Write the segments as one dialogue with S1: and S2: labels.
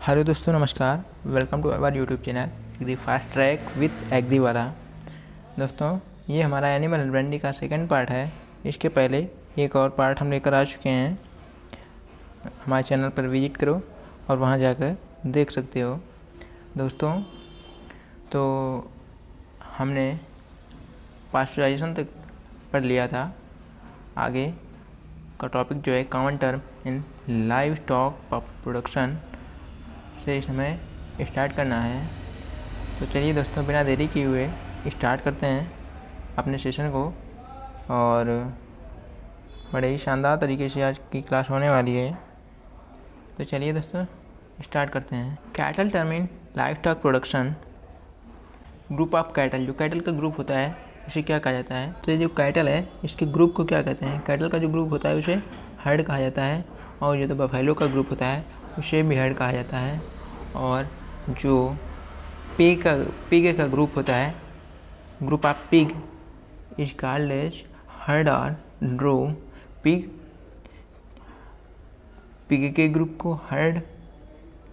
S1: Hello दोस्तों, नमस्कार। Welcome to our YouTube channel agri fast track with agri वाला। दोस्तों, ये हमारा एनिमल हस्बेंड्री का सेकंड पार्ट है। इसके पहले एक और पार्ट हम लेकर आ चुके हैं। हमारे चैनल पर विजिट करो और वहाँ जाकर देख सकते हो। दोस्तों, तो हमने पास्चराइजेशन तक पढ़ लिया था। आगे का टॉपिक जो है common term in live stock production से इस समय स्टार्ट करना है। तो चलिए दोस्तों, बिना देरी किए हुए स्टार्ट करते हैं अपने सेशन को। और बड़े ही शानदार तरीके से आज की क्लास होने वाली है। तो चलिए दोस्तों, स्टार्ट करते हैं। Cattle term in live stock production. Group of cattle, जो कैटल का ग्रुप होता है उसे क्या कहा जाता है? तो ये जो कैटल है इसके ग्रुप को क्या कहते हैं? कैटल का जो ग्रुप होता है उसे हर्ड कहा जाता है। और जो तो बफेलो का ग्रुप होता है उसे भी हर्ड कहा जाता है। और जो पिग का ग्रुप होता है, group of pig is called as herd और ड्रो। पिग के ग्रुप को हर्ड,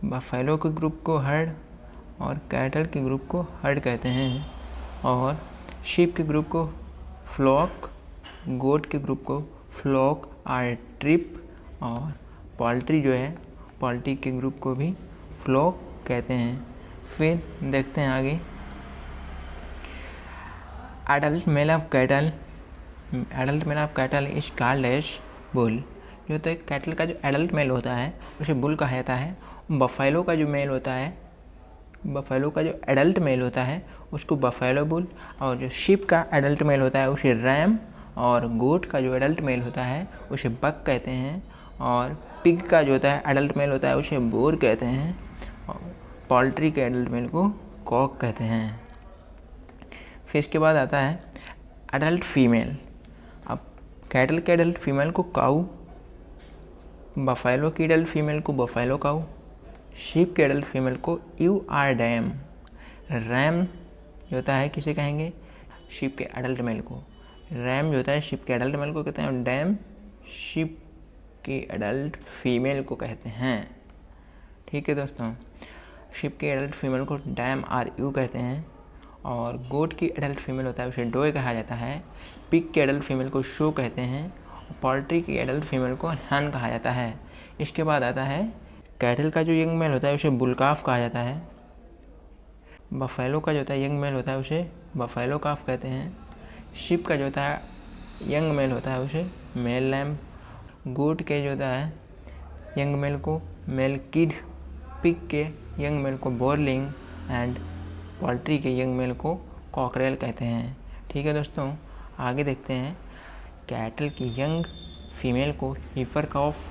S1: बफेलो के ग्रुप को हर्ड और कैटल के ग्रुप को हर्ड कहते हैं। और शीप के ग्रुप को फ्लॉक, गोट के ग्रुप को फ्लॉक और ट्रिप, और पोल्ट्री जो है पोल्ट्री के ग्रुप को भी फ्लॉक कहते हैं। फिर देखते हैं आगे। Adult male of cattle is called as bull. जो तो कैटल का जो एडल्ट मेल होता है उसे बुल कहा जाता है। बफेलो का जो मेल होता है, बफेलो का जो एडल्ट मेल होता है उसको बफेलो बुल, और जो शीप का एडल्ट मेल होता है उसे रैम, और गोट का जो एडल्ट मेल होता है उसे बक कहते हैं। और पिग का जो होता है एडल्ट मेल होता है उसे बोर कहते हैं। और पोल्ट्री के एडल्ट मेल को कॉक कहते हैं। फिर इसके बाद आता है एडल्ट फीमेल। अब कैटल के एडल्ट फीमेल को काऊ, बफेलो की एडल्ट फीमेल को बफेलो काऊ, शीप के एडल्ट फीमेल को यू आर डैम। रैम जो होता है किसे कहेंगे? शीप के एडल्ट मेल को। रैम जो होता है शीप के एडल्ट मेल को कहते हैं, और डैम शीप की एडल्ट फीमेल को कहते हैं। ठीक है दोस्तों, शीप के एडल्ट फीमेल को डैम आर यू कहते हैं। और गोट की एडल्ट फीमेल होता है उसे डोए कहा जाता है। पिग के एडल्ट फीमेल को शो कहते हैं। पोल्ट्री की एडल्ट फीमेल को हैन कहा जाता है। इसके बाद आता है कैटल का जो यंग मेल होता है उसे बुलकाफ कहा जाता है। बफेलो का जो होता है यंग मेल होता है उसे बफेलो काफ कहते हैं। शीप का जो होता है यंग मेल होता है उसे मेल लैम्प। गोट के जो होता है यंग मेल को मेल किड, पिग के यंग मेल को बोरलिंग, एंड पोल्ट्री के यंग मेल को कॉकरेल कहते हैं। ठीक है दोस्तों, आगे देखते हैं। कैटल की यंग फीमेल को हीफर कॉफ,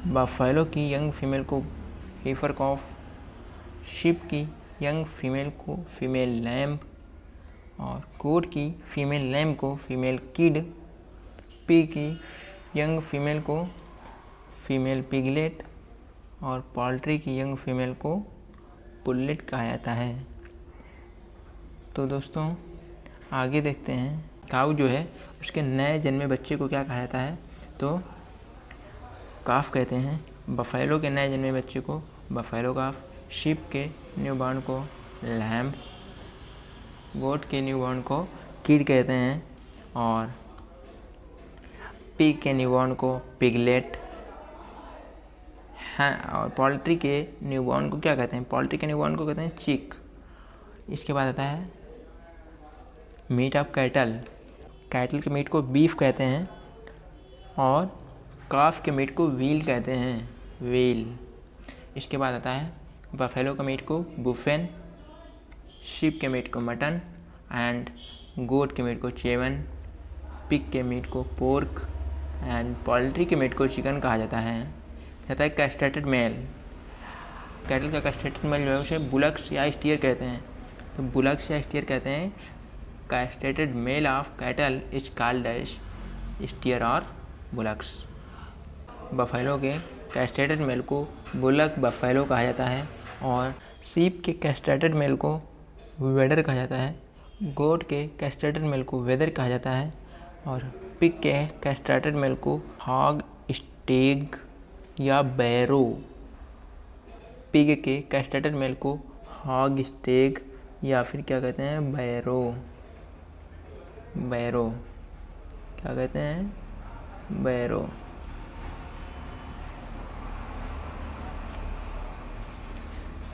S1: बफेलो की यंग फीमेल को हीफर कॉफ, शीप की यंग फीमेल को फीमेल लैम्प, और गोट की फीमेल लैम्प को फीमेल किड, पिग की यंग फीमेल को फीमेल पिगलेट, और पोल्ट्री की यंग फीमेल को पुल्लेट कहा जाता है। तो दोस्तों, आगे देखते हैं। काऊ जो है उसके नए जन्मे बच्चे को क्या कहा जाता है? तो काफ कहते हैं। बफेलो के नए जन्मे बच्चे को बफेलो काफ, शीप के न्यूबॉर्न को लैम्प, गोट के न्यूबॉर्न को किड कहते हैं, और पिग के न्यूबॉर्न को पिगलेट हैं। और पोल्ट्री के न्यूबॉर्न को क्या कहते हैं? पोल्ट्री के न्यूबॉर्न को कहते हैं चिक। इसके बाद आता है मीट ऑफ कैटल। कैटल के मीट को बीफ कहते हैं, और काफ के मीट को व्हील कहते हैं, व्हील। इसके बाद आता है बफेलो का मीट को बुफेन, शीप के मीट को मटन, एंड गोट के मीट को चेवन, पिग के मीट को पोर्क, एंड पोल्ट्री के मीट को चिकन कहा जाता है। कहता है कैस्ट्रेटेड मेल। कैटल का कैस्ट्रेटेड मेल जो है उसे बुलक्स या स्टीयर कहते हैं। तो बुलक्स या स्टीयर कहते हैं। Castrated male of cattle is called as steer और बुलक्स। बफेलो के कैस्ट्रेटेड मेल को बुलक बफेलो कहा जाता है, और शीप के कैस्ट्रेटेड मेल को वेडर कहा जाता है। गोट के कैस्ट्रेटेड मेल को वेदर कहा जाता है, और पिग के कैस्ट्रेटेड मेल को हॉग, स्टेग या बैरो पिग के कैस्ट्रेटेड मेल को हॉग स्टेग या फिर क्या कहते हैं, बैरो। बैरो क्या कहते हैं, बैरो।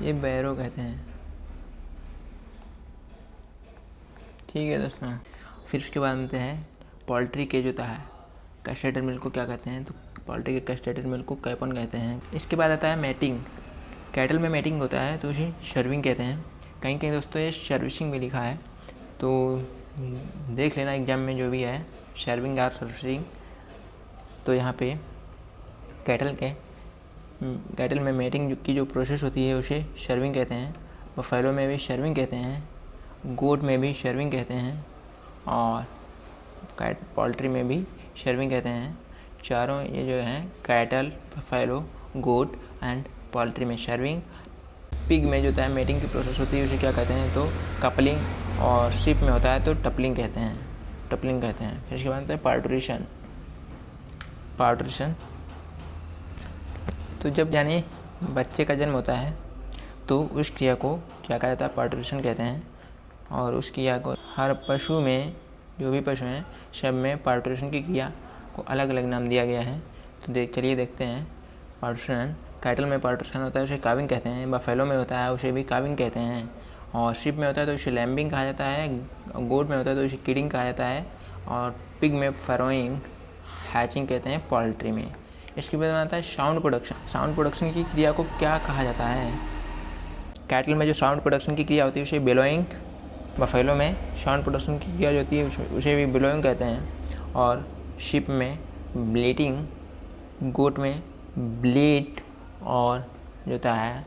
S1: ये बैरो कहते हैं। ठीक है दोस्तों, फिर उसके बाद मिलते हैं पोल्ट्री के जो होता है कैस्ट्रेटेड मिल्क को क्या कहते हैं, तो पोल्ट्री के कैस्ट्रेटेड मिल्क को कैपन कहते हैं। इसके बाद आता है मैटिंग। कैटल में मैटिंग होता है तो उसे शर्विंग कहते हैं। कहीं कहीं दोस्तों ये सर्विसिंग में लिखा है, तो देख लेना एग्जाम में जो भी है, शर्विंग या सर्विसिंग। तो यहाँ पे कैटल में मैटिंग की जो प्रोसेस होती है उसे शर्विंग कहते हैं। बफेलो में भी शर्विंग कहते हैं, गोट में भी शर्विंग कहते हैं, और पोल्ट्री में भी शर्विंग कहते हैं। चारों ये जो हैं cattle, buffalo, goat and poultry में शर्विंग। पिग में जो होता है मेटिंग की प्रोसेस होती है उसे क्या कहते हैं, तो कपलिंग, और शिप में होता है तो टपलिंग कहते हैं। फिर इसके बाद होता है पार्टूरेशन। तो जब यानी बच्चे का जन्म होता है तो उस क्रिया को क्या कहा जाता है, पार्टूरेशन कहते हैं। और उस क्रिया को हर पशु में, जो भी पशु हैं सब में पार्टूरेशन की क्रिया को अलग अलग नाम दिया गया है। तो चलिए देखते हैं। पार्टूरेशन, कैटल में पार्टूरेशन होता है उसे काविंग कहते हैं। बफेलो में होता है उसे भी काविंग कहते हैं। और शिप में होता है तो उसे लैम्बिंग कहा जाता है। गोट में होता है तो उसे किडिंग कहा जाता है। और पिग में फरोइंग, हैचिंग कहते हैं पोल्ट्री में। इसके बाद आता है साउंड प्रोडक्शन। साउंड प्रोडक्शन की क्रिया को क्या कहा जाता है, कैटल में जो साउंड प्रोडक्शन की क्रिया होती है उसे बेलोइंग। बफेलो में साउंड प्रोडक्शन की क्रिया जो होती है उसे भी बेलोइंग कहते हैं। और शिप में ब्लीटिंग, गोट में ब्लीट, और जो होता है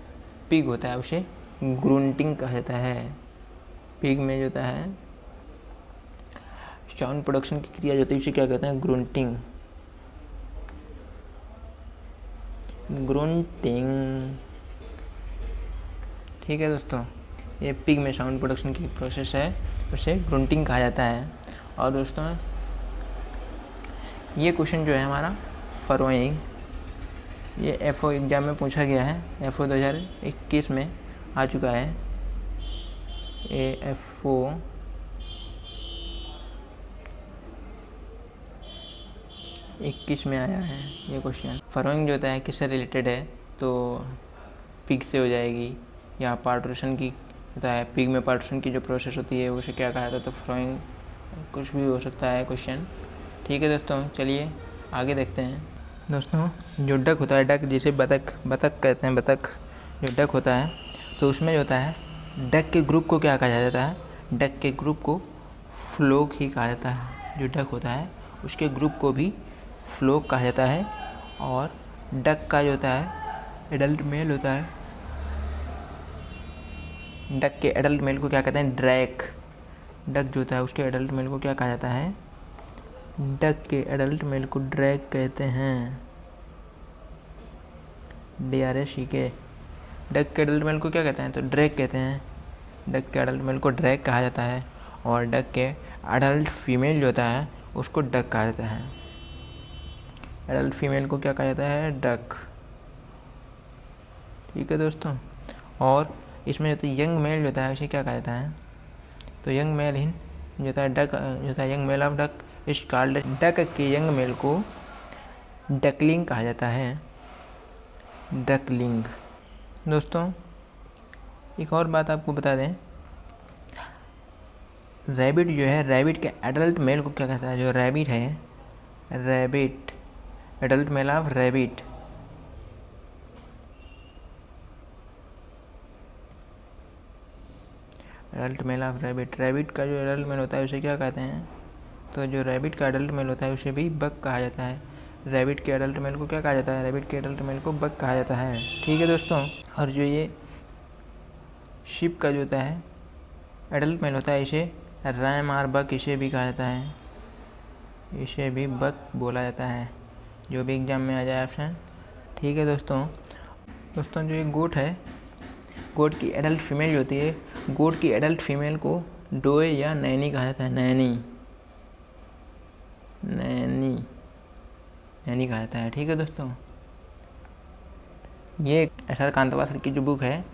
S1: पिग होता है उसे ग्रूंटिंग कहा जाता है। पिग में जो होता है साउंड प्रोडक्शन की क्रिया जो होती है उसे क्या कहते हैं, ग्रूंटिंग। ठीक है दोस्तों, ये पिग में साउंड प्रोडक्शन की प्रोसेस है उसे ग्रूंटिंग कहा जाता है। और दोस्तों ये क्वेश्चन जो है हमारा फरोइंग, ये FO एग्ज़ाम में पूछा गया है। FO 2021 में आ चुका है। FO 21 में आया है ये क्वेश्चन। फरोइंग जो होता है किससे रिलेटेड है, तो पिग से हो जाएगी, या पार्टूरेशन की होता है। पिग में पार्टूरेशन की जो प्रोसेस होती है उसे क्या कहा जाता है, तो फरोइंग कुछ भी हो सकता है क्वेश्चन। ठीक है दोस्तों, चलिए आगे देखते हैं। दोस्तों जो डक होता है, डक जिसे बतख कहते हैं, बतख जो डक होता है, तो उसमें जो होता है डक के ग्रुप को क्या कहा जाता है, डक के ग्रुप को फ्लोक ही कहा जाता है। जो डक होता है उसके ग्रुप को भी फ्लोक कहा जाता है। और डक का जो होता है एडल्ट मेल होता है, डक के एडल्ट मेल को क्या कहते हैं, ड्रैक। डक जो होता है उसके एडल्ट मेल को क्या कहा जाता है, डक के एडल्ट मेल को ड्रैक कहते हैं। DRACK। डक के एडल्ट मेल को क्या कहते हैं, तो ड्रैक कहते हैं। डक के एडल्ट मेल को ड्रैक कहा जाता है। और डक के एडल्ट फीमेल जो होता है उसको डक कहा जाता है। एडल्ट फीमेल को क्या कहा जाता है, डक। ठीक है दोस्तों, और इसमें जो होता है यंग मेल जो होता है उसे क्या कहा जाता है, तो यंग मेल ही जो होता है डक, जो होता है यंग मेल ऑफ डक इस कॉल्ड। डक के यंग मेल को डकलिंग कहा जाता है, डकलिंग। दोस्तों एक और बात आपको बता दें, रैबिट जो है, रैबिट के एडल्ट मेल को क्या कहता है, जो रैबिट है, rabbit adult male of rabbit, adult male of rabbit. Rabbit का जो एडल्ट मेल होता है उसे क्या कहते हैं, तो जो रैबिट का एडल्ट मेल होता है उसे भी बक कहा जाता है। रैबिट के एडल्ट मेल को क्या कहा जाता है, रैबिट के एडल्ट मेल को बक कहा जाता है। ठीक है दोस्तों, और जो ये शिप का जो होता है एडल्ट मेल होता है इसे रैम और बक इसे भी कहा जाता है, इसे भी बक बोला जाता है, जो भी एग्जाम में आ जाए ऑप्शन। ठीक है दोस्तों जो ये गोट है, गोट की एडल्ट फीमेल जो होती है, गोट की एडल्ट फीमेल को डोए या नैनी कहा जाता है, नैनी कहा जाता है। ठीक है दोस्तों, ये एस.आर. कांतवा सर की जो बुक है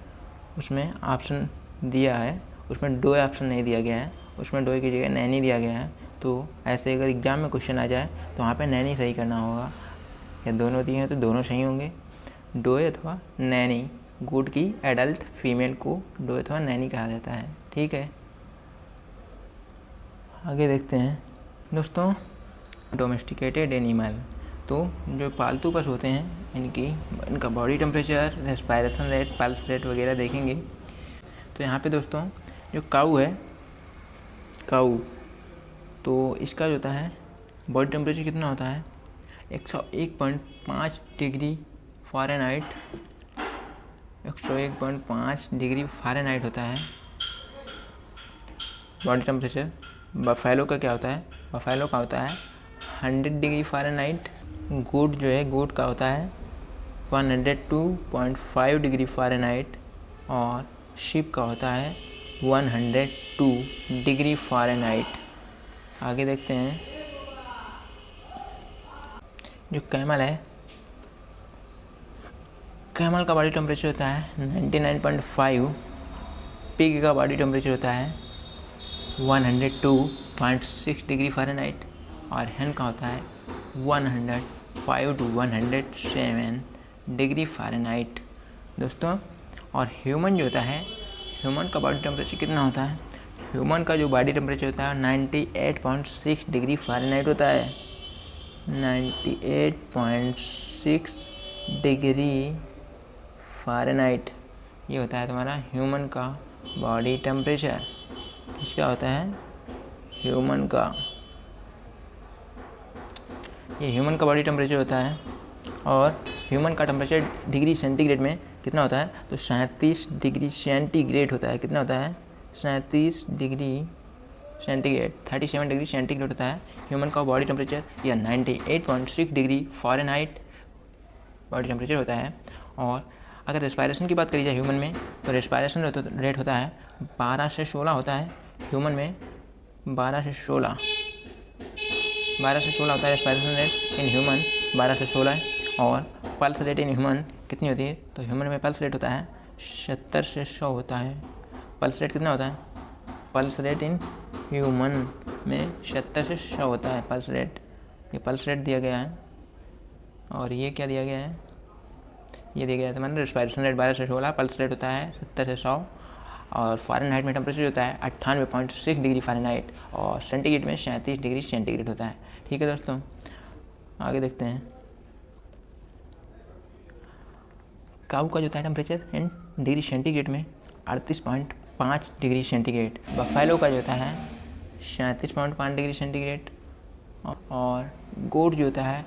S1: उसमें ऑप्शन दिया है, उसमें डोए ऑप्शन नहीं दिया गया है, उसमें डोए की जगह नैनी दिया गया है। तो ऐसे अगर एग्ज़ाम में क्वेश्चन आ जाए तो वहाँ पे नैनी सही करना होगा, या दोनों दिए हैं तो दोनों सही होंगे, डोए अथवा नैनी। गोट की एडल्ट फीमेल को डोए अथवा नैनी कहा जाता है। ठीक है, आगे देखते हैं दोस्तों। डोमेस्टिकेटेड एनिमल, तो जो पालतू पशु होते हैं इनका body temperature, respiration rate, pulse rate वगैरह देखेंगे। तो यहाँ पे दोस्तों जो काऊ है, काऊ, तो इसका जो होता है बॉडी टेम्परेचर कितना होता है 101.5 डिग्री फ़ारेनहाइट, 101.5 डिग्री फ़ारेनहाइट होता है बॉडी टेम्परेचर। बफेलो का क्या होता है, बफेलो का होता है 100 डिग्री फ़ारेनहाइट। गोट जो है, गोट का होता है 102.5 डिग्री फ़ारेनहाइट, और शीप का होता है 102 डिग्री फ़ारेनहाइट। आगे देखते हैं जो कैमल है, कैमल का बॉडी टेम्परेचर होता है 99.5, पिग का बॉडी टेम्परेचर होता है 102.6 डिग्री फ़ारेनहाइट, और हेन का होता है 105 to 107 डिग्री फ़ारेनहाइट दोस्तों। और ह्यूमन जो होता है, ह्यूमन का बॉडी टेम्परेचर कितना होता है, ह्यूमन का जो बॉडी टेम्परेचर होता है 98.6 डिग्री फ़ारेनहाइट होता है, 98.6 डिग्री फ़ारेनहाइट। ये होता है तुम्हारा ह्यूमन का बॉडी टेम्परेचर। किसका होता है, ह्यूमन का, ये ह्यूमन का बॉडी टेम्परेचर होता है। और ह्यूमन का टेम्परेचर डिग्री सेंटीग्रेड में कितना होता है, तो 37 डिग्री सेंटीग्रेड होता है। कितना होता है, 37 डिग्री सेंटीग्रेड, 37 डिग्री सेंटीग्रेड होता है ह्यूमन का बॉडी टेम्परेचर, या 98.6 डिग्री फ़ारेनहाइट बॉडी टेम्परेचर होता है। और अगर रेस्पायरेशन की बात करी जाए ह्यूमन में, तो रेस्पायरेशन रेट होता है 12 से 16 होता है ह्यूमन में, 12 से 16 होता है रेस्पायरेशन रेट इन ह्यूमन, 12 से 16 है। और पल्स रेट इन ह्यूमन कितनी होती है, तो ह्यूमन में पल्स रेट होता है 70 से 100 होता है। पल्स रेट कितना होता है, पल्स रेट इन ह्यूमन में 70 से 100 होता है पल्स रेट। ये पल्स रेट दिया गया है। और ये क्या दिया गया है, ये दिया गया है मैंने रेस्पायरेशन रेट 12 से 16, पल्स रेट होता है 70 से 100, और फ़ारेनहाइट में टेम्परेचर होता है 98.6 डिग्री फ़ारेनहाइट, और सेंटीग्रेड में 37 डिग्री सेंटीग्रेड होता है। ठीक है दोस्तों, आगे देखते हैं। काऊ का जो होता है टेम्परेचर इन डिग्री सेंटीग्रेड में 38.5 डिग्री सेंटीग्रेड। बफेलो का जो होता है 37.5 डिग्री सेंटीग्रेड। और गोट जो होता है,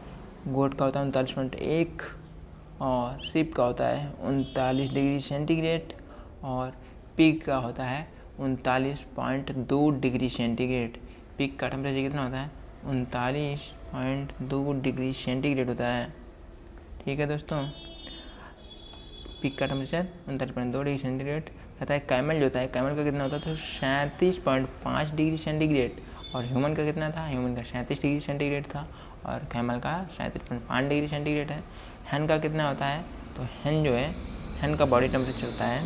S1: गोट का होता है 39.1, और शीप का होता है 39 डिग्री सेंटीग्रेड, और पिग का होता है 39.2 डिग्री सेंटीग्रेड। पिग का टेम्परेचर कितना होता है, 39.2 डिग्री सेंटीग्रेड होता है। ठीक है दोस्तों, पिग का टेम्परेचर 39.2 डिग्री सेंटीग्रेड रहता है। कैमल जो होता है, कैमल का कितना होता है, तो 37.5 डिग्री सेंटीग्रेड। और ह्यूमन का कितना था, ह्यूमन का 37 डिग्री सेंटीग्रेड था, और कैमल का 37.5 डिग्री सेंटीग्रेड है। हैन का कितना होता है, तो हैन जो है, हैन का बॉडी टेम्परेचर होता है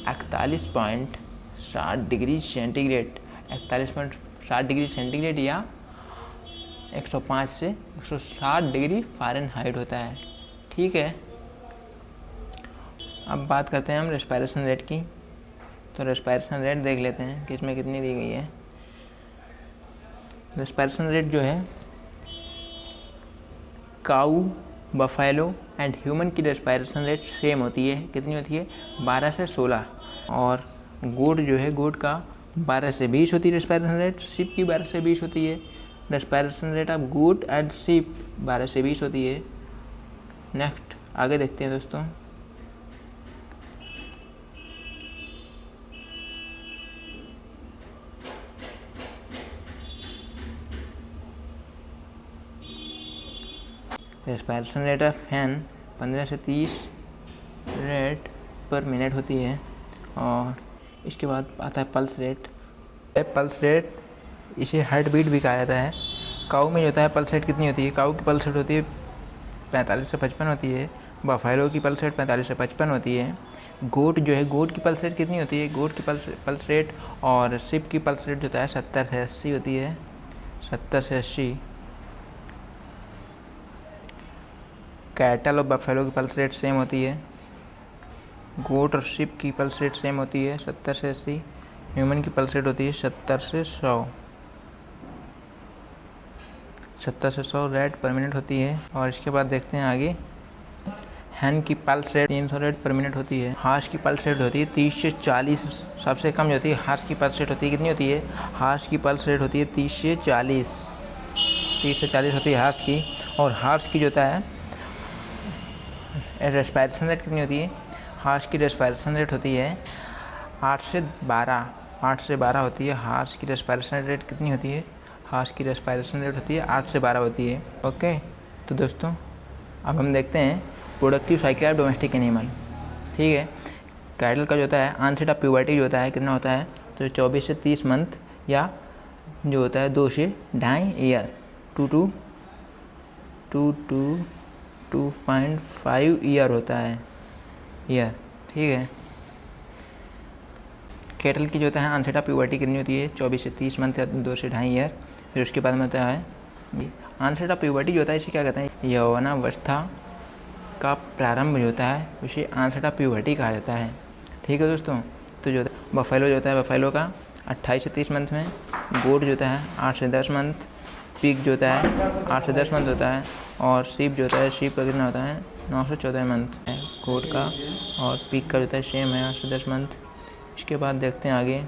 S1: 41.7 डिग्री सेंटीग्रेड, 41.7 डिग्री सेंटीग्रेड, या 105 से 160 डिग्री फ़ारेनहाइट होता है। ठीक है, अब बात करते हैं हम रेस्पायरेशन रेट की। तो रेस्पायरेशन रेट देख लेते हैं कि इसमें कितनी दी गई है। रेस्पायरेशन रेट जो है, काऊ, बफेलो एंड ह्यूमन की रेस्पायरेशन रेट सेम होती है। कितनी होती है, 12 से 16। और गोट जो है, गोट का 12 से 20 होती है रेस्पायरेशन रेट, शिप की 12 से 20 होती है। Respiration rate of goat and sheep 12 से 20 होती है। नेक्स्ट आगे देखते हैं दोस्तों। रेस्पायरेशन रेट ऑफ फैन 15 से 30 रेट पर मिनट होती है। और इसके बाद आता है पल्स रेट। पल्स रेट इसे हार्ट बीट भी कहा जाता है। काऊ में जो होता है पल्स रेट कितनी होती है, काऊ की पल्स रेट होती है 45 से 55 होती है, बफेलो की पल्स रेट 45 से 55 होती है। गोट जो है, गोट की पल्स रेट कितनी होती है? गोट की पल्स रेट और शिप की पल्स रेट जो होता है 70 से 80 होती है, 70 से 80। कैटल और बफेलो की पल्स रेट सेम होती है। गोट और शिप की पल्स रेट सेम होती है 70 से 80। ह्यूमन की पल्स रेट होती है 70 से 100, 70 से 100 रेट पर मिनट होती है। और इसके बाद देखते हैं आगे। हैन की पल्स रेट 300 रेट पर मिनट होती है। हार्स की पल्स रेट होती है 30 से 40, सबसे कम जो होती है हार्स की पल्स रेट होती है। कितनी होती है? हार्स की पल्स रेट होती है 30 से 40, 30 से 40 होती है हार्स की। और हार्स की जो होता है रेस्पायरेशन रेट कितनी होती है? हार्स की रेस्पायरेशन रेट होती है 8 से 12, 8 से 12 होती है। हार्स की रेस्पायरेशन रेट कितनी होती है? हार्स की रेस्पायरेशन रेट होती है 8 से 12 होती है। ओके, तो दोस्तों अब हम देखते हैं productive cycle of domestic animal. ठीक है, कैटल का जो होता है ऑनसेट ऑफ प्यूबर्टी जो होता है कितना होता है? तो 24 से 30 मंथ, या जो होता है 2 से 2.5 ईयर, 2.5 ईयर होता है, ईयर। ठीक है, कैटल की जो होता है ऑनसेट ऑफ प्यूबर्टी कितनी होती है? 24 से 30 मंथ या 2 से 2.5 ईयर। फिर उसके बाद में होता है ऑनसेट ऑफ प्यूबर्टी जो होता है इसे क्या कहते हैं? यौवनावस्था का प्रारंभ जो होता है उसे ऑनसेट ऑफ प्यूबर्टी कहा जाता है। ठीक है दोस्तों, तो जो बफेलो जो होता है, बफेलो का 28 से 30 मंथ में। गोट जो होता है 8 से 10 मंथ। पिग जो होता है 8 से 10 मंथ होता है। और शीप जो होता है, शीप का कितना होता है? 9 से 14 मंथ है गोट का। और पिग का जो होता है सेम है, 8 से 10 मंथ। इसके बाद देखते हैं आगे।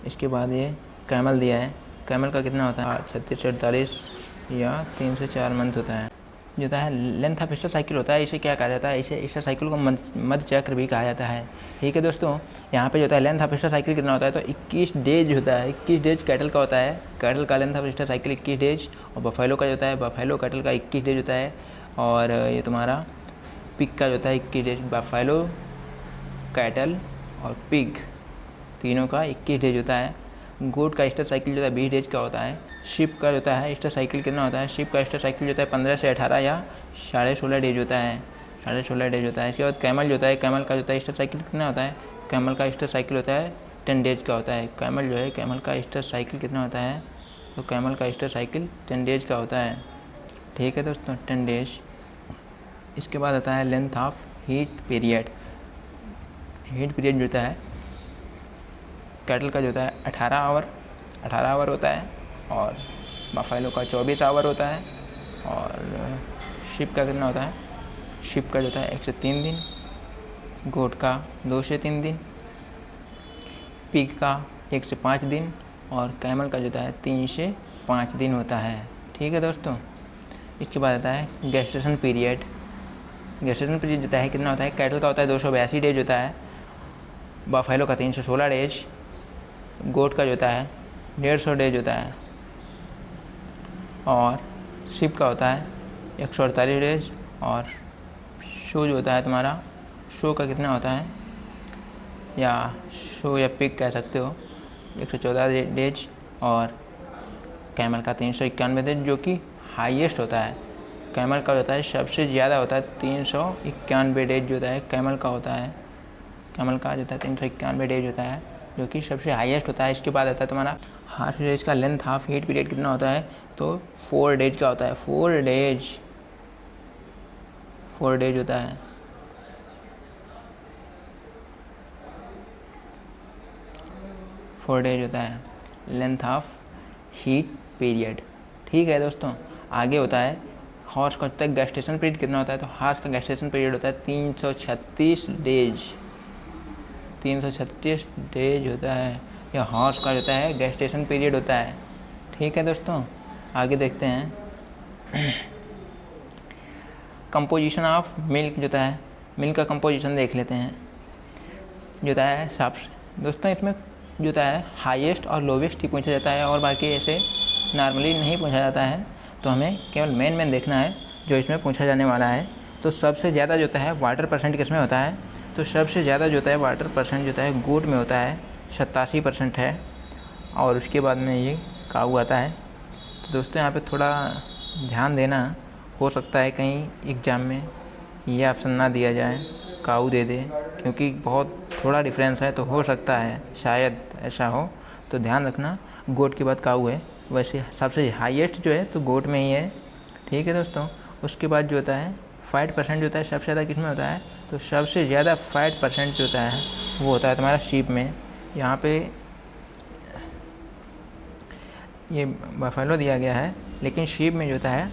S1: इसके बाद ये कैमल दिया है, कैमल का कितना होता है? 36 से 48 या 3 से 4 मंथ होता है। जो होता है लेंथ ऑफ ईस्टर साइकिल होता है, इसे क्या कहा जाता है? इसे ईस्टर साइकिल को मध्य चक्र भी कहा जाता है। ठीक है दोस्तों, यहाँ पे जो होता है लेंथ ऑफ ईस्टर साइकिल कितना होता है? तो 21 डेज होता है। 21 डेज कैटल का होता है। कैटल का length of Easter cycle 21 days. और बफेलो का जो होता है, बफेलो कैटल का 21 डेज होता है। और ये तुम्हारा पिग का जो होता है 21 डेज। बफेलो, कैटल और पिग तीनों का 21 डेज होता है। गोट का ईस्टर साइकिल जो होता है 20 डेज का होता है। शिप का जो होता है ईस्टर साइकिल कितना होता है? शिप का ईस्टर साइकिल जो होता है 15 से 18 या 16.5 डेज होता है, 16.5 डेज होता है। इसके बाद कैमल जो होता है, कैमल का जो होता है ईस्टर साइकिल कितना होता है? कैमल का ईस्टर साइकिल होता है 10 डेज का होता है। कैमल जो है, कैमल का ईस्टर साइकिल कितना होता है? तो कैमल का ईस्टर साइकिल 10 डेज का होता है। ठीक है दोस्तों, 10 डेज। इसके बाद आता है length of heat period. Heat period जो होता है कैटल का जो होता है 18 आवर होता है। और बफेलो का 24 आवर होता है। और शिप का कितना होता है? शिप का जो होता है 1 से 3 दिन। गोट का 2 से 3 दिन। पिग का 1 से 5 दिन। और कैमल का जो होता है 3 से 5 दिन होता है। ठीक है दोस्तों, इसके बाद आता है गेस्टेशन पीरियड। गेस्टेशन पीरियड जो होता है कितना होता है? कैटल का होता है 282 डेज होता है। बफेलो का 316 डेज। गोट का जो होता है 150 डेज होता है। और शिप का होता है 148 डेज। और शो जो होता है तुम्हारा, शो का कितना होता है? या शो या पिग कह सकते हो, 114 डेज। और कैमल का 391 डेज, जो कि हाईएस्ट होता है। कैमल का होता है सबसे ज़्यादा होता है 391 डेज जो होता है कैमल का होता है। कैमल का जो होता है 391 डेज होता है, जो कि सबसे हाईएस्ट होता है। इसके बाद आता है तुम्हारा हाफ डेज का लेंथ ऑफ हीट पीरियड कितना होता है? तो 4 डेज का होता है। 4 डेज होता है। 4 डेज होता है लेंथ ऑफ हीट पीरियड। ठीक है दोस्तों, आगे होता है हॉर्स का तक गेस्टेशन पीरियड कितना होता है? तो हॉर्स का गेस्टेशन पीरियड होता है 336 डेज। 336 डेज होता है, या हॉर्स का होता है गेस्टेशन पीरियड होता है। ठीक है दोस्तों, आगे देखते हैं। कंपोजिशन ऑफ मिल्क जो होता है, मिल्क का कंपोजिशन देख लेते हैं। जो होता है साफ दोस्तों, इसमें जो होता है हाईएस्ट और लोवेस्ट ही पूछा जाता है, और बाकी ऐसे नॉर्मली नहीं पूछा जाता है। तो हमें केवल मेन देखना है जो इसमें पूछा जाने वाला है। तो सबसे ज़्यादा जो होता है वाटर परसेंट किस में होता है? तो सबसे ज़्यादा जो होता है वाटर परसेंट जो होता है गोट में होता है, 87% है। और उसके बाद में ये काऊ आता है। तो दोस्तों यहाँ पे थोड़ा ध्यान देना हो सकता है कहीं एग्ज़ाम में ये ऑप्शन ना दिया जाए, काऊ दे दे, क्योंकि बहुत थोड़ा डिफरेंस है, तो हो सकता है शायद ऐसा हो, तो ध्यान रखना। गोट के बाद काऊ है, वैसे सबसे हाईएस्ट जो है तो गोट में ही है। ठीक है दोस्तों। उसके बाद जो होता है फैट परसेंट जो होता है सबसे ज़्यादा किस में होता है, तो सबसे ज़्यादा फैट परसेंट जो होता है वो होता है तुम्हारा शीप में। यहाँ पे ये बफेलो दिया गया है, लेकिन शीप में जो होता है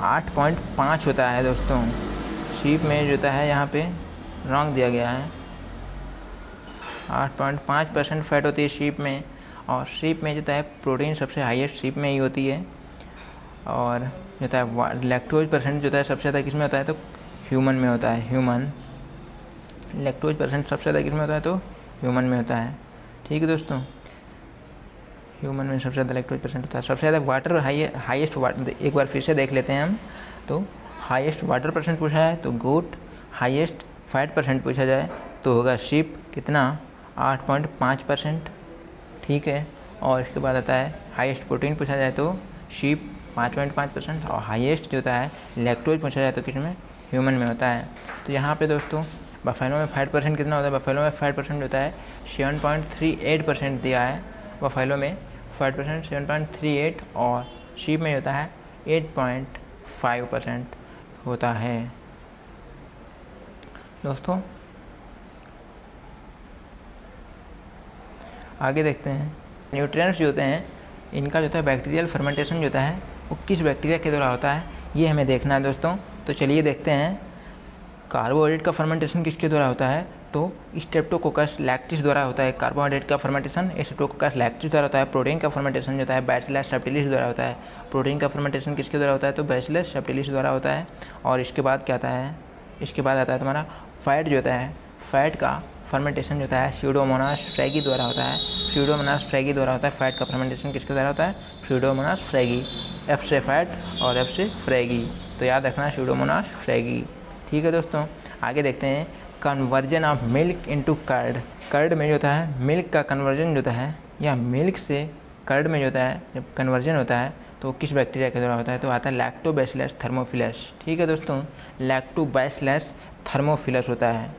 S1: 8.5 होता है दोस्तों। शीप में जो होता है यहाँ पे रॉन्ग दिया गया है, 8.5% फैट होती है शीप में। और शीप में जो होता है प्रोटीन सबसे हाईएस्ट शीप में ही होती है। और जो होता है लैक्टोज परसेंट जो होता है सबसे ज़्यादा किस में होता है, तो ह्यूमन में होता है। ह्यूमन लैक्टोज परसेंट सबसे ज़्यादा किस में होता है, तो ह्यूमन में होता है। ठीक है दोस्तों, ह्यूमन में सबसे ज़्यादा लैक्टोज परसेंट होता है। सबसे ज़्यादा वाटर हाईएस्ट वाटर, एक बार फिर से देख लेते हैं हम। तो हाईएस्ट वाटर परसेंट पूछा है तो गोट, हाईएस्ट फैट परसेंट पूछा जाए तो होगा शीप, कितना 8.5%। ठीक है। और इसके बाद आता है हाईएस्ट प्रोटीन पूछा जाए तो शीप 5.5%। और हाईएस्ट जो होता है लैक्टोज पूछा जाए तो किस में, ह्यूमन में होता है। तो यहाँ पे दोस्तों बफेलो में फैट परसेंट कितना होता है, बफेलो में फैट परसेंट होता है 7.38% दिया है। बफेलो में फैट परसेंट 7.38 और शीप में होता है 8.5% होता है दोस्तों। आगे देखते हैं न्यूट्रिएंट्स जो होते हैं इनका जो होता है बैक्टीरियल फर्मेंटेशन जो होता है वो किस बैक्टीरिया के द्वारा होता है, ये हमें देखना है दोस्तों। तो चलिए देखते हैं। कार्बोहाइड्रेट का फर्मेंटेशन किसके द्वारा होता है, तो स्ट्रेप्टोकोकस लैक्टिस द्वारा होता है। कार्बोहाइड्रेट का फर्मेंटेशन स्ट्रेप्टोकोकस लैक्टिस द्वारा होता है। प्रोटीन का फर्मेंटेशन जो होता है बैसिलस सब्टिलिस द्वारा होता है। प्रोटीन का फर्मेंटेशन किसके द्वारा होता है, तो बैसिलस सब्टिलिस द्वारा होता है। और इसके बाद क्या आता है, इसके बाद आता है तुम्हारा फैट जो होता है, फैट का फर्मेंटेशन जो होता है स्यूडोमोनास फ्रैगी द्वारा होता है। स्यूडोमोनास फ्रैगी द्वारा होता है। फैट का फर्मेंटेशन किसके द्वारा होता है, स्यूडोमोनास फ्रैगी। एफ से फैट और एफ से फ्रैगी, तो याद रखना स्यूडोमोनास फ्रैगी। ठीक है दोस्तों, आगे देखते हैं conversion of milk into curd. Curd में जो होता है मिल्क का कन्वर्जन जो होता है, या मिल्क से कर्ड में जो होता है जब कन्वर्जन होता है तो किस बैक्टीरिया के द्वारा होता है, तो आता है लैक्टोबैसिलस थर्मोफिलस। ठीक है दोस्तों, लैक्टोबैसिलस थर्मोफिलस होता है।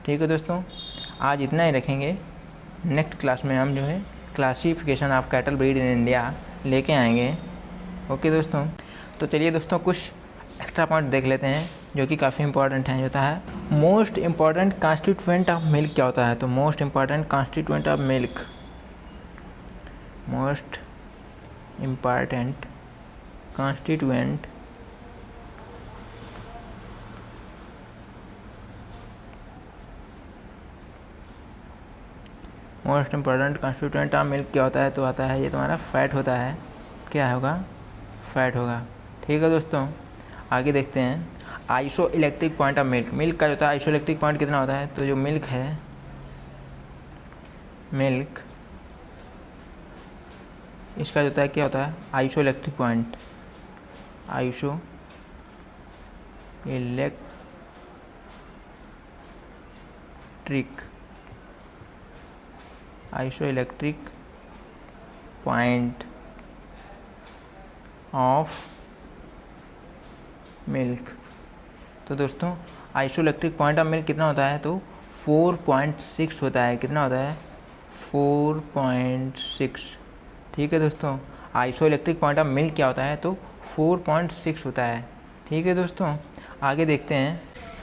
S1: ठीक है दोस्तों, आज इतना ही रखेंगे। नेक्स्ट क्लास में हम जो है classification of cattle breed in India लेके आएंगे। ओके दोस्तों, तो चलिए दोस्तों कुछ एक्स्ट्रा पॉइंट देख लेते हैं जो कि काफ़ी इंपॉर्टेंट है। होता है most important constituent of milk क्या होता है, तो most important constituent of milk, most important constituent most important constituent of milk क्या होता है, तो आता है ये तुम्हारा फैट होता है। क्या होगा, फैट होगा। ठीक है दोस्तों, आगे देखते हैं iso electric point of milk. Milk का जो होता है आइसो इलेक्ट्रिक पॉइंट कितना होता है, तो जो मिल्क है, मिल्क इसका जो होता है क्या होता है, iso electric point, iso electric point of milk. तो दोस्तों iso electric point of milk कितना होता है, तो 4.6 होता है। कितना होता है, 4.6। ठीक है दोस्तों, iso electric point of milk क्या होता है, तो 4.6 होता है। ठीक है दोस्तों, आगे देखते हैं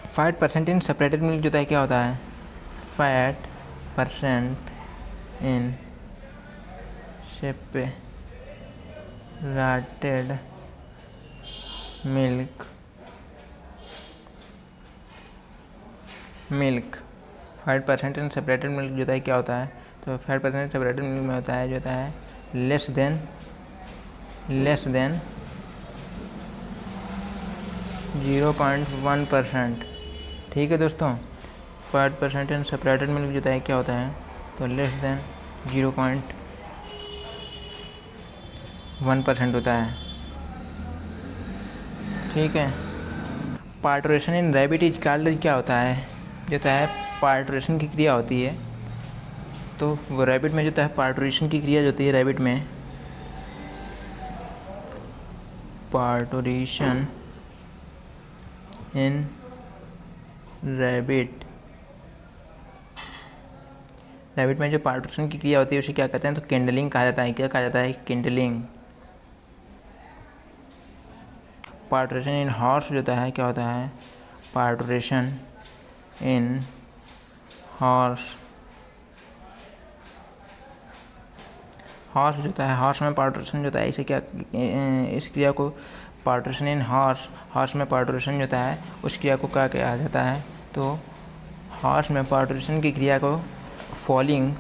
S1: fat percent in separated milk जो होता है क्या होता है, fat percent in separated milk, fat percent in separated milk जो होता है क्या होता है, तो फैट परसेंट सेपरेटेड मिल्क में होता है जो होता है लेस देन 0.1%। ठीक है दोस्तों, fat percent in separated milk जो होता है क्या होता है, तो लेस देन 0.1% होता है। ठीक है, parturition in rabbit is called क्या होता है, जो होता है पार्टुरेशन की क्रिया होती है, तो वो रैबिट में जो होता है पार्टुरेशन की क्रिया जो होती है रैबिट में, पार्टोरेशन इन रैबिट। रैबिट में जो पार्टोरेशन की क्रिया होती है उसे क्या कहते हैं? तो किंडलिंग कहा जाता है। क्या कहा जाता है? किंडलिंग। पार्टोरेशन इन हॉर्स जो होता है क्या होता है? पार्टोरेशन इन हॉर्स। हॉर्स जो होता है, हॉर्स में पार्टोरेशन जो होता है, इसे क्या, इस क्रिया को पार्टोरेशन इन हॉर्स, हॉर्स में पार्टोरेशन जो होता है उस क्रिया को क्या कहा जाता है? तो हॉर्स में पार्टोरेशन की क्रिया को foaling,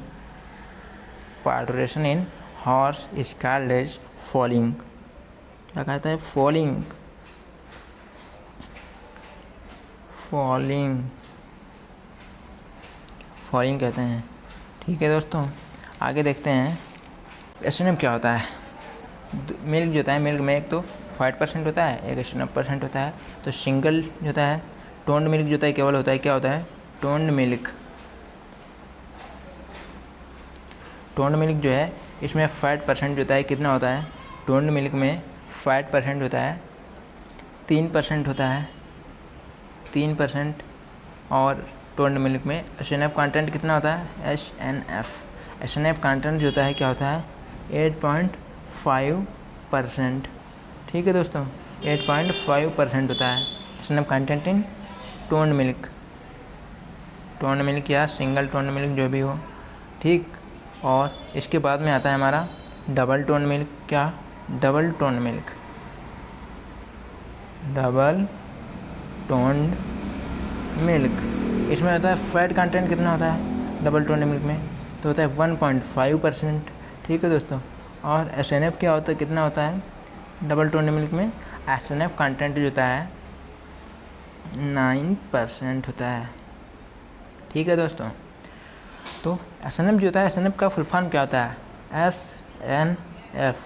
S1: parturition in horse is called as foaling. क्या कहता है? फॉलिंग। फॉलिंग, फॉलिंग कहते हैं। ठीक है दोस्तों, आगे देखते हैं एसएनएफ क्या होता है। मिल्क जो होता है, मिल्क में एक तो 5% होता है, एक 89% होता है। तो सिंगल जो होता है, टोन्ड मिल्क जो होता है केवल होता है, क्या होता है? Toned milk. टोन्ड मिल्क जो है इसमें 5% जो होता है, कितना होता है? टोन्ड मिल्क में 5% होता है, 3% होता है, 3%। और टोन्ड मिल्क में एसएनएफ कंटेंट कितना होता है? एसएनएफ कंटेंट जो होता है क्या होता है? 8.5%। ठीक है दोस्तों, 8.5% होता है SNF content in toned milk. Toned milk या सिंगल टोन्ड मिल्क जो भी हो, ठीक। और इसके बाद में आता है हमारा डबल टोन्ड मिल्क। क्या? Double toned milk. Double toned milk, इसमें होता है फैट कंटेंट कितना होता है डबल टोन्ड मिल्क में? तो होता है 1.5%। ठीक है दोस्तों। और एसएनएफ क्या होता है, कितना होता है डबल टोन्ड मिल्क में? एसएनएफ कंटेंट जो होता है 9% होता है। ठीक है दोस्तों। तो एसएनएफ जो होता है, एसएनएफ का फुल फॉर्म क्या होता है? एसएनएफ,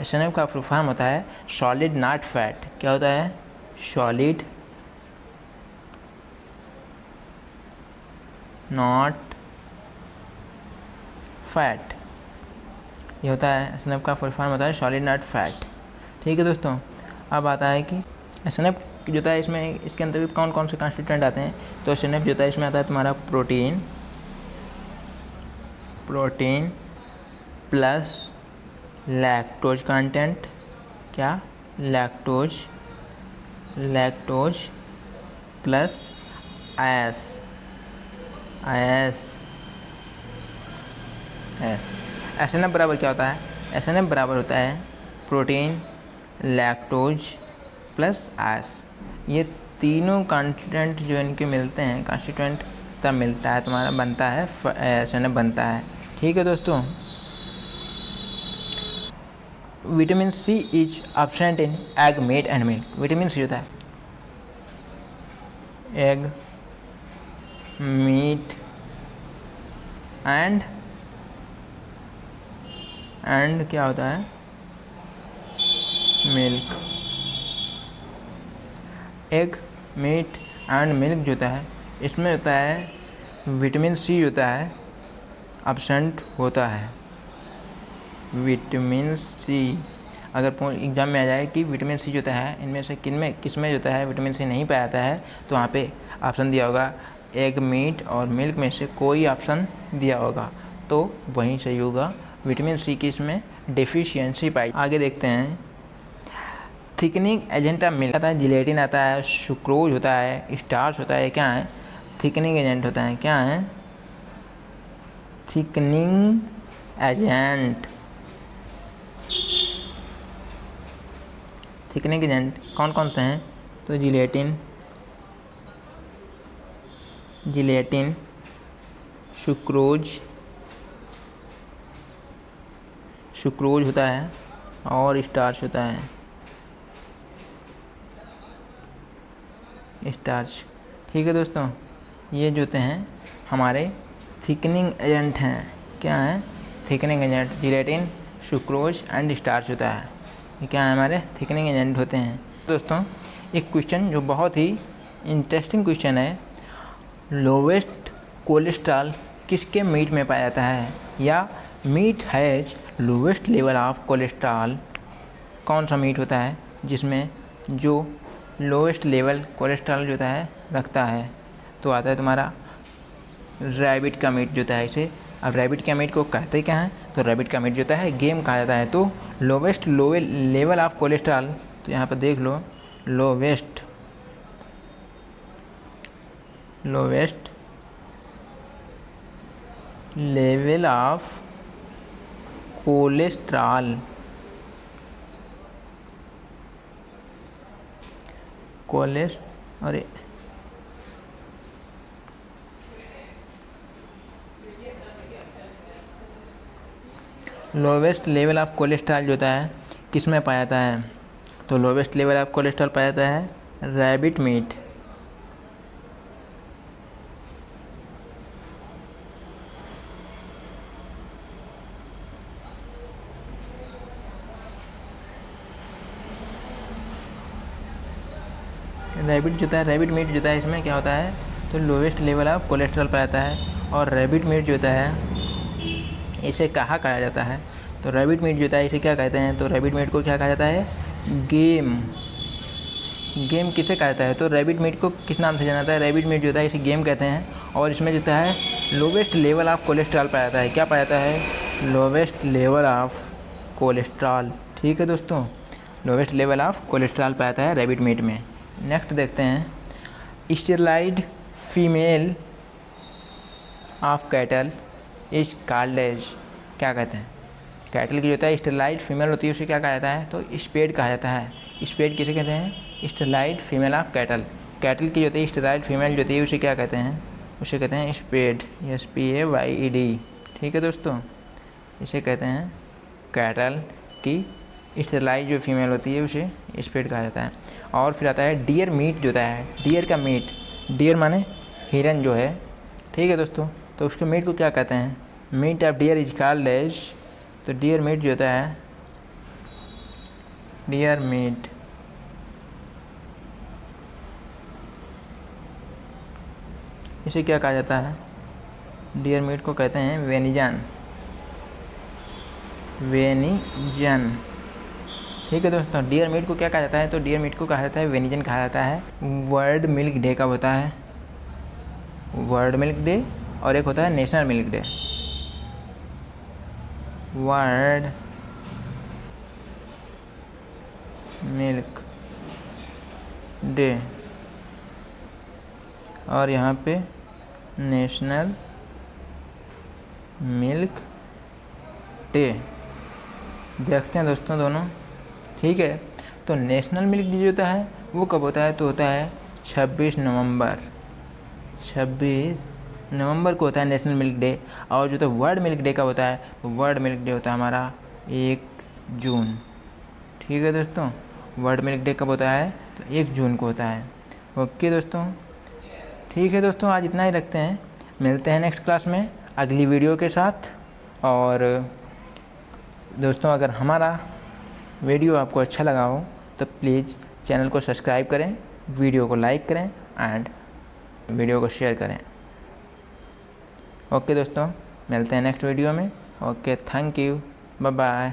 S1: एसएनएफ का फुल फॉर्म होता है सॉलिड नॉट फैट। क्या होता है? Solid not fat. ये होता है एसएनएफ का फुल फॉर्म होता है सॉलिड नॉट फैट। ठीक है दोस्तों। अब आता है कि एसएनएफ जो होता है इसमें, इसके अंतर्गत कौन कौन से कॉन्स्टिट्यूएंट आते हैं? तो एसएनएफ जो होता है इसमें आता है तुम्हारा protein, protein plus lactose content. क्या? लैक्टोज, लैक्टोज प्लस आयस, आयस। एसएनएफ बराबर क्या होता है? एसएनएफ बराबर होता है प्रोटीन, लैक्टोज प्लस आयस। ये तीनों कंस्टिट्यूएंट जो इनके मिलते हैं, कॉन्स्टिट्यूएंट तब मिलता है तुम्हारा, बनता है एसएनएफ बनता है। ठीक है दोस्तों। Vitamin C is absent in egg, meat and milk. Vitamin C होता है एग, मीट एंड क्या होता है? Milk. Egg, meat and milk जो होता है इसमें होता है विटामिन सी होता है एब्सेंट होता है। विटामिन सी, अगर एग्जाम में आ जाए कि विटामिन सी जो होता है इनमें से किसमें जो होता है विटामिन सी नहीं पाया जाता है, तो वहाँ पे ऑप्शन दिया होगा एग, मीट और मिल्क में से कोई ऑप्शन दिया होगा, तो वहीं सही होगा। विटामिन सी की इसमें डेफिशिएंसी पाई। आगे देखते हैं थिकनिंग एजेंट ऑफ मिल्क आता है, जिलेटिन आता है, सुक्रोज होता है, स्टार्च होता है। क्या है? थिकनिंग एजेंट होता है। क्या है? Thickening agent. थिकनिंग एजेंट कौन कौन से हैं? तो जिलेटिन, जिलेटिन, सुक्रोज, सुक्रोज होता है और स्टार्च होता है, स्टार्च। ठीक है दोस्तों, ये जो होते हैं हमारे थिकनिंग एजेंट हैं। क्या है? Thickening agent, gelatin, sucrose and starch होता है। ये क्या है? हमारे थिकनिंग एजेंट होते हैं। दोस्तों एक क्वेश्चन जो बहुत ही इंटरेस्टिंग क्वेश्चन है, लोवेस्ट कोलेस्ट्रॉल किसके मीट में पाया जाता है? या meat has lowest level of cholesterol, कौन सा मीट होता है? जिसमें जो लोएस्ट लेवल कोलेस्ट्रॉल जो होता है रखता है, तो आता है तुम्हारा रैबिट का मीट जो होता है इसे। अब रैबिट का मीट को कहते क्या है, तो रैबिट का मीट जो होता है गेम कहा जाता है। तो लोवेस्ट लेवल ऑफ कोलेस्ट्रॉल, तो यहाँ पर देख लो, लोवेस्ट लेवल ऑफ कोलेस्ट्रॉल अरे लोवेस्ट लेवल ऑफ कोलेस्ट्रॉल जो होता है किस में पाया जाता है, तो लोवेस्ट लेवल ऑफ कोलेस्ट्रॉल पाया जाता है रैबिट मीट। रैबिट जो होता है, रैबिट मीट जो होता है, इसमें क्या होता है, तो लोवेस्ट लेवल ऑफ कोलेस्ट्रॉल पाया जाता है। और रैबिट मीट जो होता है इसे कहाँ कहा जाता है, तो रैबिट मीट जो होता है इसे क्या कहते हैं, तो रैबिट मीट को क्या कहा जाता है, गेम किसे कहा जाता है, तो रैबिट मीट को किस नाम से जाना जाता है, रैबिट मीट जो होता है इसे गेम कहते हैं। और इसमें जो होता है लोवेस्ट लेवल ऑफ कोलेस्ट्रॉल पाया जाता है, क्या पाया जाता है, लोवेस्ट लेवल ऑफ कोलेस्ट्रॉल। ठीक है दोस्तों, लोवेस्ट लेवल ऑफ कोलेस्ट्रॉल पाया जाता है रैबिट मीट में। नेक्स्ट देखते हैं, sterilized female of cattle is called as, क्या कहते हैं, कैटल की जो होता है स्टेरलाइड फीमेल होती है उसे क्या कहा जाता है, तो स्पेड कहा जाता है। स्पेड किसे कहते हैं, sterilized female of cattle. Cattle की जो होती है स्टेरलाइड फीमेल जो होती है उसे क्या कहते हैं, उसे कहते हैं स्पेड, SPAYED। ठीक है दोस्तों, इसे कहते हैं कैटल की स्टेरलाइड जो फीमेल होती है उसे स्पेड कहा जाता है। और फिर आता है डियर मीट जो होता है, डियर का मीट, डियर माने हिरन जो है। ठीक है दोस्तों, तो उसके मीट को क्या कहते हैं, meat of deer is called as, तो डियर मीट जो होता है, डियर मीट इसे क्या कहा जाता है, डियर मीट को कहते हैं वेनिजन। ठीक है दोस्तों, डियर मीट को क्या कहा जाता है, तो डियर मीट को कहा जाता है वेनिजन कहा जाता है। वर्ल्ड मिल्क डे कब होता है, वर्ल्ड मिल्क डे, और एक होता है national milk day. World milk day और यहाँ पे नेशनल मिल्क डे। देखते हैं दोस्तों दोनों। ठीक है, तो नेशनल मिल्क डे जो होता है वो कब होता है, तो होता है 26 नवंबर। 26 नवंबर को होता है नेशनल मिल्क डे। और जो तो वर्ल्ड मिल्क डे कब होता है, तो वर्ल्ड मिल्क डे होता है हमारा 1 जून। ठीक है दोस्तों, वर्ल्ड मिल्क डे कब होता है, तो 1 जून को होता है। ओके दोस्तों, ठीक है दोस्तों, आज इतना ही रखते हैं, मिलते हैं नेक्स्ट क्लास में अगली वीडियो के साथ। और दोस्तों अगर हमारा वीडियो आपको अच्छा लगा हो तो प्लीज़ चैनल को सब्सक्राइब करें, वीडियो को लाइक करें एंड वीडियो को शेयर करें। ओके दोस्तों, मिलते हैं नेक्स्ट वीडियो में। Okay, thank you, bye bye.